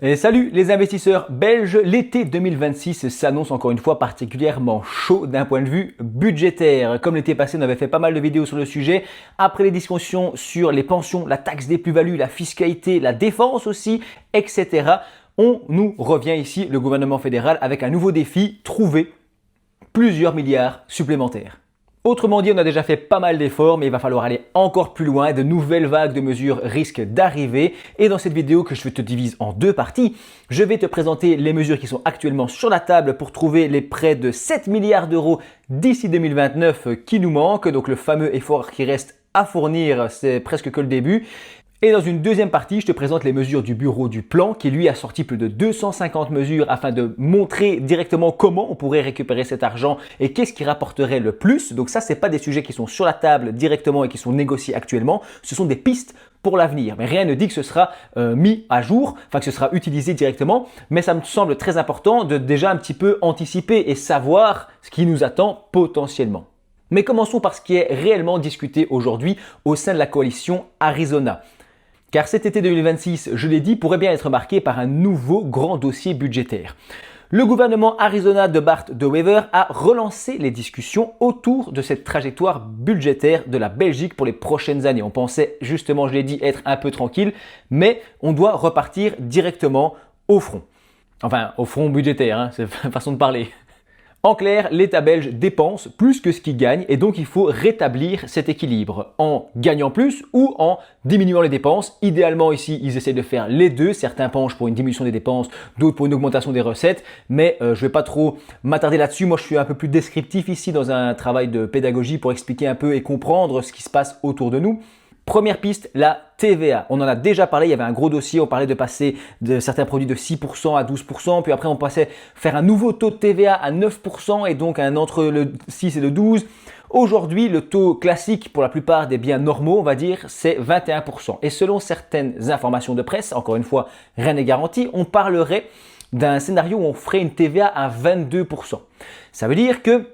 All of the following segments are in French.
Et salut les investisseurs belges, l'été 2026 s'annonce encore une fois particulièrement chaud d'un point de vue budgétaire. Comme l'été passé, on avait fait pas mal de vidéos sur le sujet. Après les discussions sur les pensions, la taxe des plus-values, la fiscalité, la défense aussi, etc. On nous revient ici, le gouvernement fédéral, avec un nouveau défi, trouver plusieurs milliards supplémentaires. Autrement dit, on a déjà fait pas mal d'efforts, mais il va falloir aller encore plus loin. De nouvelles vagues de mesures risquent d'arriver. Et dans cette vidéo que je te divise en deux parties, je vais te présenter les mesures qui sont actuellement sur la table pour trouver les près de 7 milliards d'euros d'ici 2029 qui nous manquent. Donc le fameux effort qui reste à fournir, c'est presque que le début. Et dans une deuxième partie, je te présente les mesures du bureau du plan qui lui a sorti plus de 250 mesures afin de montrer directement comment on pourrait récupérer cet argent et qu'est-ce qui rapporterait le plus. Donc ça, c'est pas des sujets qui sont sur la table directement et qui sont négociés actuellement. Ce sont des pistes pour l'avenir. Mais rien ne dit que ce sera mis à jour, enfin que ce sera utilisé directement. Mais ça me semble très important de déjà un petit peu anticiper et savoir ce qui nous attend potentiellement. Mais commençons par ce qui est réellement discuté aujourd'hui au sein de la coalition Arizona. Car cet été 2026, je l'ai dit, pourrait bien être marqué par un nouveau grand dossier budgétaire. Le gouvernement Arizona de Bart De Wever a relancé les discussions autour de cette trajectoire budgétaire de la Belgique pour les prochaines années. On pensait justement, je l'ai dit, être un peu tranquille, mais on doit repartir directement au front. Enfin, au front budgétaire, hein, c'est une façon de parler. En clair, l'État belge dépense plus que ce qu'il gagne et donc il faut rétablir cet équilibre en gagnant plus ou en diminuant les dépenses. Idéalement ici, ils essaient de faire les deux. Certains penchent pour une diminution des dépenses, d'autres pour une augmentation des recettes. Mais je ne vais pas trop m'attarder là-dessus. Moi, je suis un peu plus descriptif ici dans un travail de pédagogie pour expliquer un peu et comprendre ce qui se passe autour de nous. Première piste, la TVA. On en a déjà parlé, il y avait un gros dossier, on parlait de passer de certains produits de 6% à 12%, puis après on passait faire un nouveau taux de TVA à 9% et donc un entre le 6 et le 12. Aujourd'hui, le taux classique pour la plupart des biens normaux, on va dire, c'est 21%. Et selon certaines informations de presse, encore une fois, rien n'est garanti, on parlerait d'un scénario où on ferait une TVA à 22%. Ça veut dire que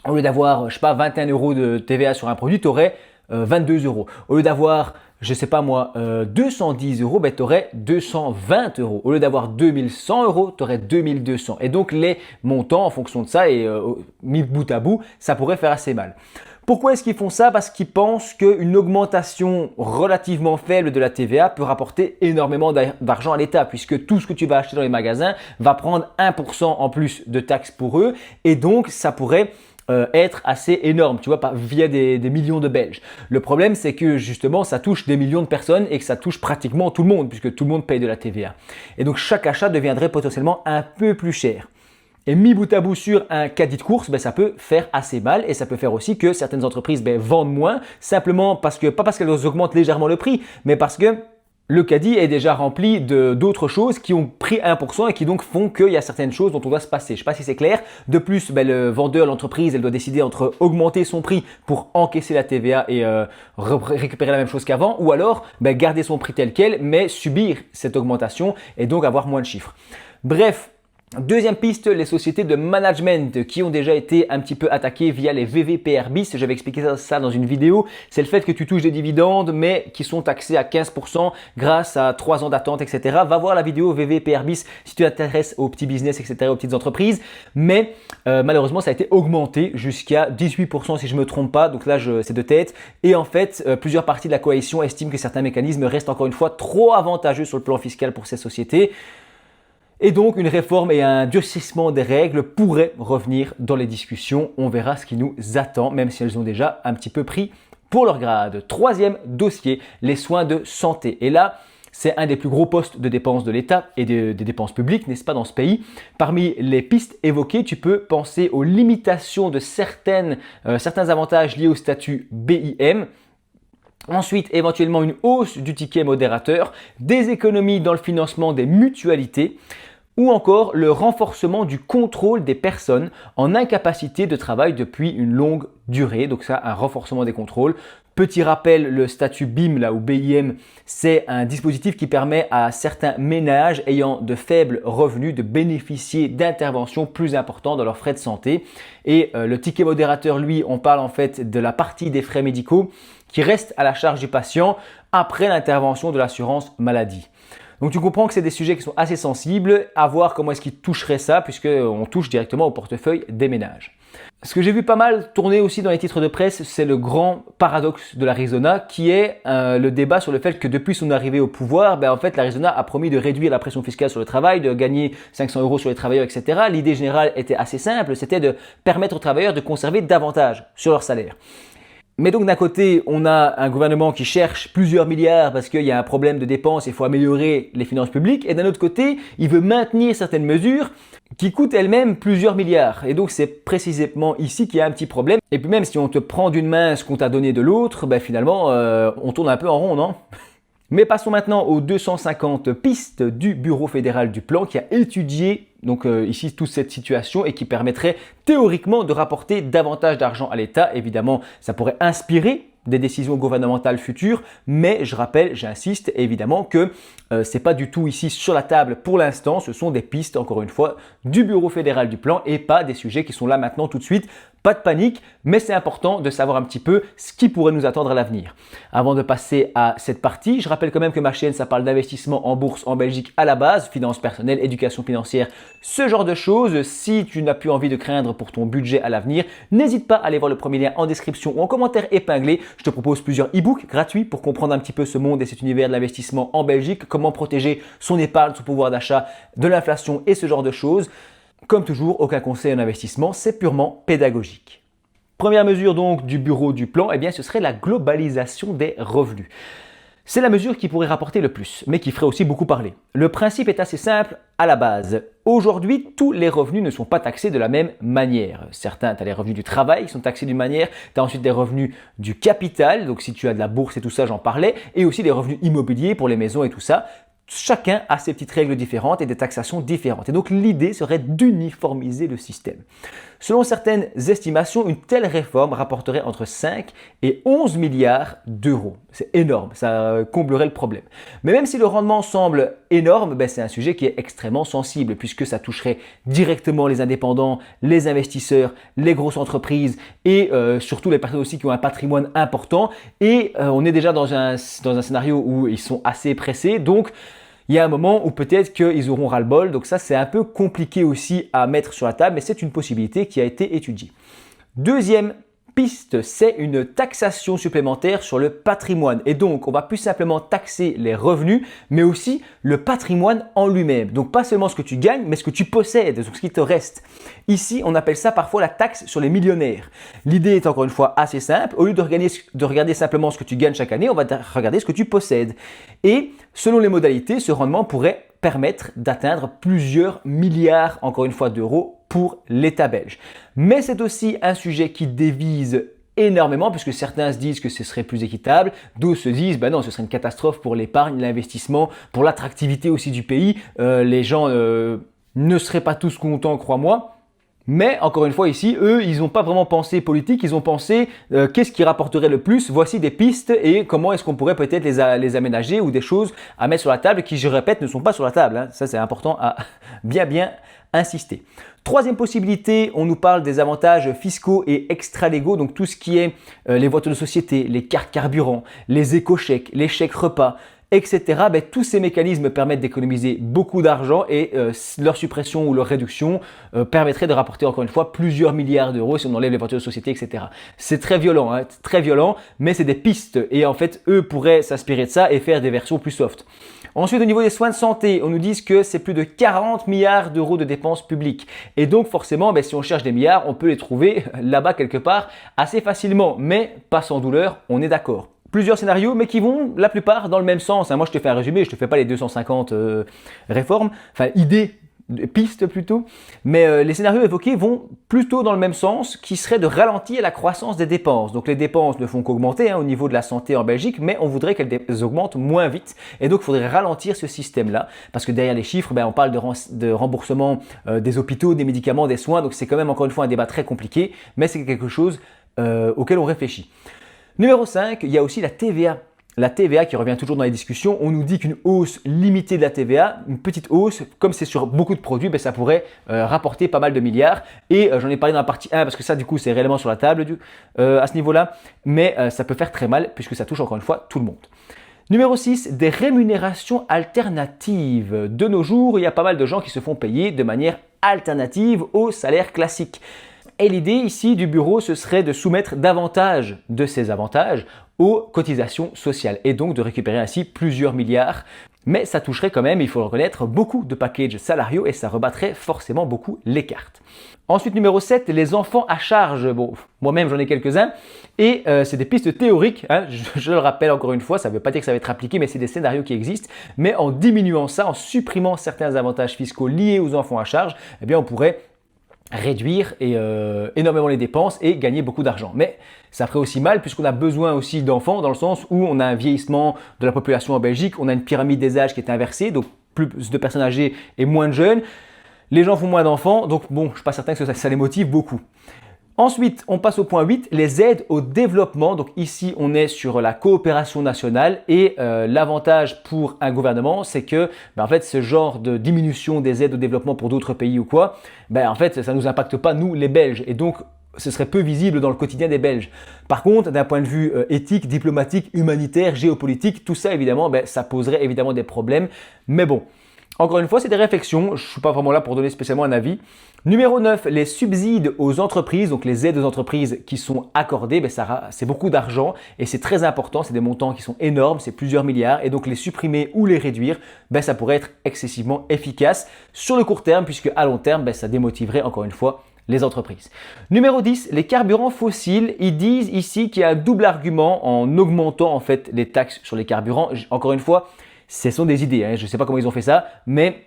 au lieu d'avoir, je sais pas, 21 euros de TVA sur un produit, tu aurais 22 euros. Au lieu d'avoir, je sais pas moi, 210 euros, tu aurais 220 euros. Au lieu d'avoir 2100 euros, tu aurais 2200. Et donc les montants en fonction de ça et mis bout à bout, ça pourrait faire assez mal. Pourquoi est-ce qu'ils font ça? Parce qu'ils pensent qu'une augmentation relativement faible de la TVA peut rapporter énormément d'argent à l'État puisque tout ce que tu vas acheter dans les magasins va prendre 1% en plus de taxes pour eux et donc ça pourrait être assez énorme, tu vois, via des millions de Belges. Le problème, c'est que justement, ça touche des millions de personnes et que ça touche pratiquement tout le monde, puisque tout le monde paye de la TVA. Et donc, chaque achat deviendrait potentiellement un peu plus cher. Et mis bout à bout sur un caddie de course, ça peut faire assez mal et ça peut faire aussi que certaines entreprises vendent moins, simplement pas parce qu'elles augmentent légèrement le prix, mais parce que le caddie est déjà rempli d'autres choses qui ont pris 1% et qui donc font qu'il y a certaines choses dont on doit se passer. Je ne sais pas si c'est clair. De plus, le vendeur, l'entreprise, elle doit décider entre augmenter son prix pour encaisser la TVA et récupérer la même chose qu'avant ou alors garder son prix tel quel mais subir cette augmentation et donc avoir moins de chiffres. Bref. Deuxième piste, les sociétés de management qui ont déjà été un petit peu attaquées via les VVPR bis. J'avais expliqué ça dans une vidéo. C'est le fait que tu touches des dividendes mais qui sont taxés à 15% grâce à 3 ans d'attente, etc. Va voir la vidéo VVPR bis si tu t'intéresses aux petits business, etc., aux petites entreprises. Mais malheureusement, ça a été augmenté jusqu'à 18% si je ne me trompe pas. Donc là, c'est de tête. Et en fait, plusieurs parties de la coalition estiment que certains mécanismes restent encore une fois trop avantageux sur le plan fiscal pour ces sociétés. Et donc, une réforme et un durcissement des règles pourraient revenir dans les discussions. On verra ce qui nous attend, même si elles ont déjà un petit peu pris pour leur grade. Troisième dossier, les soins de santé. Et là, c'est un des plus gros postes de dépenses de l'État et des dépenses publiques, n'est-ce pas, dans ce pays. Parmi les pistes évoquées, tu peux penser aux limitations de certains avantages liés au statut BIM. Ensuite, éventuellement une hausse du ticket modérateur, des économies dans le financement des mutualités ou encore le renforcement du contrôle des personnes en incapacité de travail depuis une longue durée. Donc ça, un renforcement des contrôles. Petit rappel, le statut BIM là, ou BIM, c'est un dispositif qui permet à certains ménages ayant de faibles revenus de bénéficier d'interventions plus importantes dans leurs frais de santé. Et le ticket modérateur, lui, on parle en fait de la partie des frais médicaux qui reste à la charge du patient après l'intervention de l'assurance maladie. Donc tu comprends que c'est des sujets qui sont assez sensibles, à voir comment est-ce qu'ils toucheraient ça, puisqu'on touche directement au portefeuille des ménages. Ce que j'ai vu pas mal tourner aussi dans les titres de presse, c'est le grand paradoxe de l'Arizona, qui est le débat sur le fait que depuis son arrivée au pouvoir, en fait l'Arizona a promis de réduire la pression fiscale sur le travail, de gagner 500 € sur les travailleurs, etc. L'idée générale était assez simple, c'était de permettre aux travailleurs de conserver davantage sur leur salaire. Mais donc d'un côté, on a un gouvernement qui cherche plusieurs milliards parce qu'il y a un problème de dépenses et il faut améliorer les finances publiques. Et d'un autre côté, il veut maintenir certaines mesures qui coûtent elles-mêmes plusieurs milliards. Et donc c'est précisément ici qu'il y a un petit problème. Et puis même si on te prend d'une main ce qu'on t'a donné de l'autre, finalement, on tourne un peu en rond, non ? Mais passons maintenant aux 250 pistes du Bureau fédéral du plan qui a étudié ici toute cette situation et qui permettrait théoriquement de rapporter davantage d'argent à l'État. Évidemment, ça pourrait inspirer des décisions gouvernementales futures, mais je rappelle, j'insiste évidemment que c'est pas du tout ici sur la table pour l'instant, ce sont des pistes encore une fois du Bureau fédéral du plan et pas des sujets qui sont là maintenant tout de suite. Pas de panique, mais c'est important de savoir un petit peu ce qui pourrait nous attendre à l'avenir. Avant de passer à cette partie, je rappelle quand même que ma chaîne, ça parle d'investissement en bourse en Belgique à la base, finances personnelles, éducation financière, ce genre de choses. Si tu n'as plus envie de craindre pour ton budget à l'avenir, n'hésite pas à aller voir le premier lien en description ou en commentaire épinglé. Je te propose plusieurs e-books gratuits pour comprendre un petit peu ce monde et cet univers de l'investissement en Belgique, comment protéger son épargne, son pouvoir d'achat de l'inflation et ce genre de choses. Comme toujours, aucun conseil en investissement, c'est purement pédagogique. Première mesure donc du bureau du plan, ce serait la globalisation des revenus. C'est la mesure qui pourrait rapporter le plus, mais qui ferait aussi beaucoup parler. Le principe est assez simple à la base. Aujourd'hui, tous les revenus ne sont pas taxés de la même manière. Certains, tu as les revenus du travail qui sont taxés d'une manière, tu as ensuite des revenus du capital, donc si tu as de la bourse et tout ça, j'en parlais, et aussi des revenus immobiliers pour les maisons et tout ça. Chacun a ses petites règles différentes et des taxations différentes. Et donc l'idée serait d'uniformiser le système. Selon certaines estimations, une telle réforme rapporterait entre 5 et 11 milliards d'euros. C'est énorme, ça comblerait le problème. Mais même si le rendement semble énorme, c'est un sujet qui est extrêmement sensible puisque ça toucherait directement les indépendants, les investisseurs, les grosses entreprises et surtout les personnes aussi qui ont un patrimoine important. Et on est déjà dans un scénario où ils sont assez pressés. Donc, il y a un moment où peut-être qu'ils auront ras-le-bol, donc ça c'est un peu compliqué aussi à mettre sur la table, mais c'est une possibilité qui a été étudiée. Deuxième piste, c'est une taxation supplémentaire sur le patrimoine. Et donc, on va plus simplement taxer les revenus, mais aussi le patrimoine en lui-même. Donc, pas seulement ce que tu gagnes, mais ce que tu possèdes, donc ce qui te reste. Ici, on appelle ça parfois la taxe sur les millionnaires. L'idée est encore une fois assez simple. Au lieu de regarder simplement ce que tu gagnes chaque année, on va regarder ce que tu possèdes. Et selon les modalités, ce rendement pourrait permettre d'atteindre plusieurs milliards, encore une fois, d'euros pour l'État belge. Mais c'est aussi un sujet qui divise énormément puisque certains se disent que ce serait plus équitable, d'autres se disent non, ce serait une catastrophe pour l'épargne, l'investissement, pour l'attractivité aussi du pays. Les gens ne seraient pas tous contents, crois-moi. Mais encore une fois ici, eux, ils n'ont pas vraiment pensé politique, ils ont pensé qu'est-ce qui rapporterait le plus, voici des pistes et comment est-ce qu'on pourrait peut-être les aménager ou des choses à mettre sur la table qui, je répète, ne sont pas sur la table. Ça, c'est important à bien insister. Troisième possibilité, on nous parle des avantages fiscaux et extra-légaux, donc tout ce qui est les voitures de société, les cartes carburant, les éco-chèques, les chèques repas, etc. Tous ces mécanismes permettent d'économiser beaucoup d'argent et leur suppression ou leur réduction permettrait de rapporter encore une fois plusieurs milliards d'euros si on enlève les voitures de société, etc. C'est très violent, mais c'est des pistes et en fait, eux pourraient s'inspirer de ça et faire des versions plus soft. Ensuite, au niveau des soins de santé, on nous dit que c'est plus de 40 milliards d'euros de dépenses publiques. Et donc forcément, si on cherche des milliards, on peut les trouver là-bas quelque part assez facilement, mais pas sans douleur, on est d'accord. Plusieurs scénarios, mais qui vont la plupart dans le même sens. Moi, je te fais un résumé, je ne te fais pas les 250 réformes, idées, pistes plutôt. Mais les scénarios évoqués vont plutôt dans le même sens, qui serait de ralentir la croissance des dépenses. Donc les dépenses ne font qu'augmenter au niveau de la santé en Belgique, mais on voudrait qu'elles augmentent moins vite. Et donc, il faudrait ralentir ce système-là, parce que derrière les chiffres, on parle de remboursement des hôpitaux, des médicaments, des soins. Donc c'est quand même encore une fois un débat très compliqué, mais c'est quelque chose auquel on réfléchit. Numéro 5, il y a aussi la TVA. La TVA qui revient toujours dans les discussions, on nous dit qu'une hausse limitée de la TVA, une petite hausse, comme c'est sur beaucoup de produits, ça pourrait rapporter pas mal de milliards. Et j'en ai parlé dans la partie 1 parce que ça du coup c'est réellement sur la table à ce niveau-là, mais ça peut faire très mal puisque ça touche encore une fois tout le monde. Numéro 6, des rémunérations alternatives. De nos jours, il y a pas mal de gens qui se font payer de manière alternative au salaire classique. Et l'idée ici du bureau, ce serait de soumettre davantage de ces avantages aux cotisations sociales et donc de récupérer ainsi plusieurs milliards. Mais ça toucherait quand même, il faut le reconnaître, beaucoup de packages salariaux et ça rebattrait forcément beaucoup les cartes. Ensuite, numéro 7, les enfants à charge. Bon, moi-même j'en ai quelques-uns et c'est des pistes théoriques, hein. Je le rappelle encore une fois, ça ne veut pas dire que ça va être appliqué, mais c'est des scénarios qui existent. Mais en diminuant ça, en supprimant certains avantages fiscaux liés aux enfants à charge, eh bien on pourrait réduire énormément les dépenses et gagner beaucoup d'argent. Mais ça ferait aussi mal puisqu'on a besoin aussi d'enfants dans le sens où on a un vieillissement de la population en Belgique, on a une pyramide des âges qui est inversée, donc plus de personnes âgées et moins de jeunes. Les gens font moins d'enfants, donc bon, je ne suis pas certain que ça les motive beaucoup. Ensuite, on passe au point 8, les aides au développement. Donc ici, on est sur la coopération nationale et l'avantage pour un gouvernement, c'est que en fait, ce genre de diminution des aides au développement pour d'autres pays ou quoi, en fait, ça ne nous impacte pas, nous, les Belges. Et donc, ce serait peu visible dans le quotidien des Belges. Par contre, d'un point de vue éthique, diplomatique, humanitaire, géopolitique, tout ça, évidemment, ça poserait évidemment des problèmes. Mais bon, encore une fois, c'est des réflexions. Je ne suis pas vraiment là pour donner spécialement un avis. Numéro 9, les subsides aux entreprises, donc les aides aux entreprises qui sont accordées, c'est beaucoup d'argent et c'est très important, c'est des montants qui sont énormes, c'est plusieurs milliards et donc les supprimer ou les réduire, ça pourrait être excessivement efficace sur le court terme puisque à long terme, ça démotiverait encore une fois les entreprises. Numéro 10, les carburants fossiles. Ils disent ici qu'il y a un double argument en augmentant en fait les taxes sur les carburants. Encore une fois, ce sont des idées, hein. Je ne sais pas comment ils ont fait ça, mais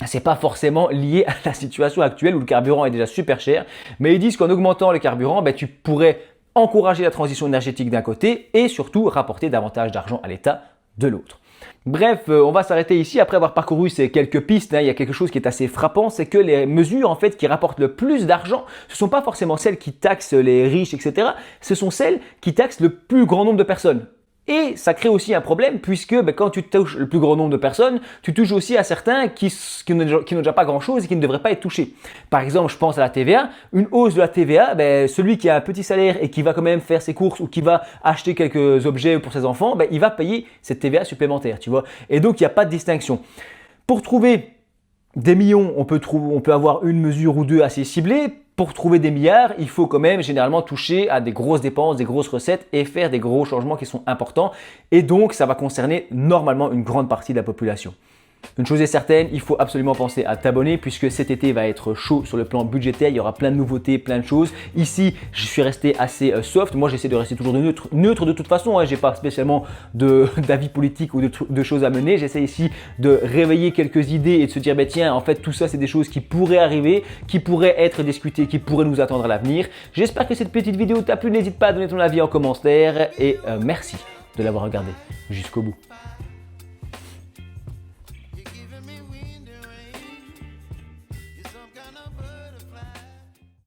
ce n'est pas forcément lié à la situation actuelle où le carburant est déjà super cher. Mais ils disent qu'en augmentant le carburant, tu pourrais encourager la transition énergétique d'un côté et surtout rapporter davantage d'argent à l'État de l'autre. Bref, on va s'arrêter ici. Après avoir parcouru ces quelques pistes, il y a quelque chose qui est assez frappant, c'est que les mesures en fait qui rapportent le plus d'argent, ce ne sont pas forcément celles qui taxent les riches, etc. Ce sont celles qui taxent le plus grand nombre de personnes. Et ça crée aussi un problème puisque quand tu touches le plus grand nombre de personnes, tu touches aussi à certains qui n'ont déjà pas grand-chose et qui ne devraient pas être touchés. Par exemple, je pense à la TVA. Une hausse de la TVA, celui qui a un petit salaire et qui va quand même faire ses courses ou qui va acheter quelques objets pour ses enfants, il va payer cette TVA supplémentaire, tu vois. Et donc, il n'y a pas de distinction. Pour trouver des millions, on peut avoir une mesure ou deux assez ciblées. Pour trouver des milliards, il faut quand même généralement toucher à des grosses dépenses, des grosses recettes et faire des gros changements qui sont importants. Et donc, ça va concerner normalement une grande partie de la population. Une chose est certaine, il faut absolument penser à t'abonner puisque cet été va être chaud sur le plan budgétaire. Il y aura plein de nouveautés, plein de choses. Ici, je suis resté assez soft. Moi, j'essaie de rester toujours neutre de toute façon. Je n'ai pas spécialement d'avis politique ou de choses à mener. J'essaie ici de réveiller quelques idées et de se dire, tiens, en fait, tout ça, c'est des choses qui pourraient arriver, qui pourraient être discutées, qui pourraient nous attendre à l'avenir. J'espère que cette petite vidéo t'a plu. N'hésite pas à donner ton avis en commentaire et merci de l'avoir regardé jusqu'au bout.